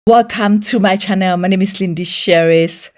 Welcome to my channel. My name is Lindy Sherris.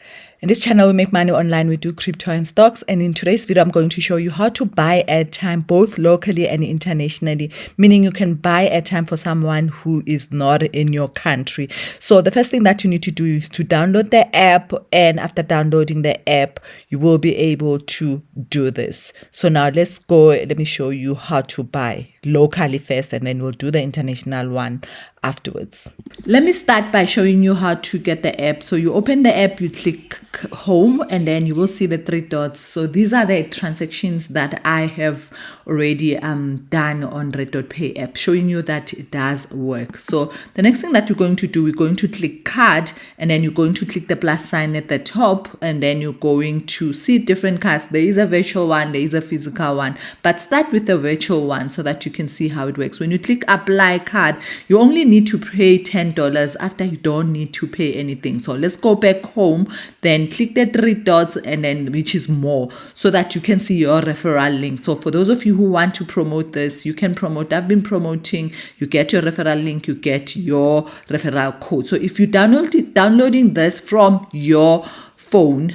In this channel, we make money online. We do crypto and stocks. And in today's video, I'm going to show you how to buy airtime both locally and internationally, meaning you can buy airtime for someone who is not in your country. So the first thing that you need to do is to download the app. And after downloading the app, you will be able to do this. So now let's go. Let me show you how to buy locally first, and then we'll do the international one afterwards. Let me start by showing you how to get the app. So you open the app, you click home, and then you will see the three dots. So these are the transactions that I have already done on RedotPay app, showing you that it does work. So the next thing that you're going to do, we're going to click card, and then you're going to click the plus sign at the top, and then you're going to see different cards. There is a virtual one, there is a physical one, but start with the virtual one so that you can see how it works. When you click apply card, you only need to pay $10. After, you don't need to pay anything. So let's go back home, then click the three dots, and then which is more, so that you can see your referral link. So for those of you who want to promote this, you can promote. I've been promoting. You get your referral link, you get your referral code. So if you downloading this from your phone,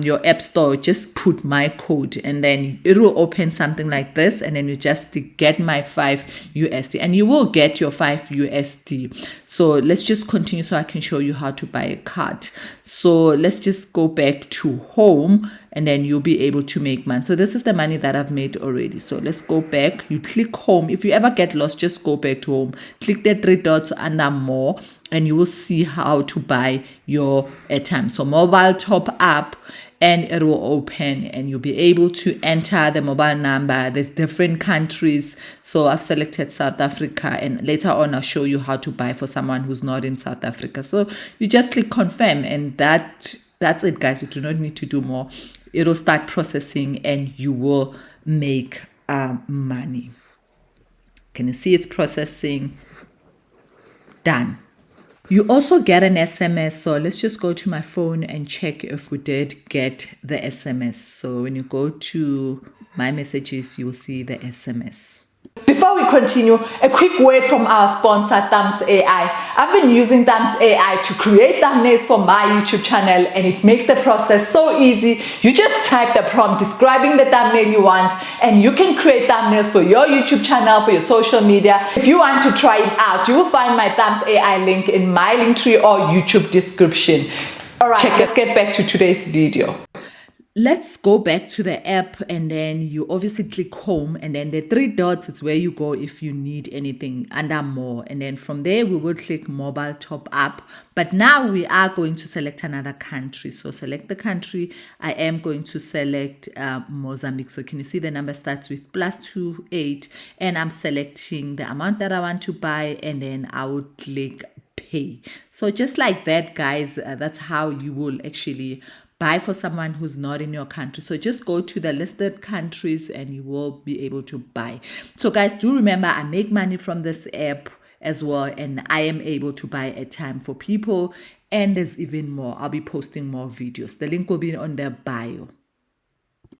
your app store, just put my code, and then it will open something like this, and then you just get my 5 USD, and you will get your 5 USD. So let's just continue so I can show you how to buy a card. So let's just go back to home, and then you'll be able to make money. So this is the money that I've made already. So let's go back. You click home. If you ever get lost, just go back to home, click the three dots under more, and you will see how to buy your airtime. So mobile top up, and it will open, and you'll be able to enter the mobile number. There's different countries. So I've selected South Africa, and later on I'll show you how to buy for someone who's not in South Africa. So you just click confirm, and that's it, guys. You do not need to do more. It'll start processing, and you will make money. Can you see it's processing? Done. You also get an SMS. So let's just go to my phone and check if we did get the SMS. So when you go to my messages, you'll see the SMS. Before we continue, a quick word from our sponsor, Thumbs AI. I've been using Thumbs AI to create thumbnails for my YouTube channel, and it makes the process so easy. You just type the prompt describing the thumbnail you want, and you can create thumbnails for your YouTube channel, for your social media. If you want to try it out, you will find my Thumbs AI link in my link tree or YouTube description. All right, let's get back to today's video. Let's go back to the app, and then you obviously click home, and then the three dots is where you go if you need anything under more, and then from there we will click mobile top up. But now we are going to select another country. So select the country. I am going to select Mozambique. So can you see the number starts with +28, and I'm selecting the amount that I want to buy, and then I will click pay. So just like that, guys, that's how you will actually buy for someone who's not in your country. So just go to the listed countries, and you will be able to buy. So guys, do remember, I make money from this app as well, and I am able to buy airtime for people, and there's even more. I'll be posting more videos. The link will be on the bio.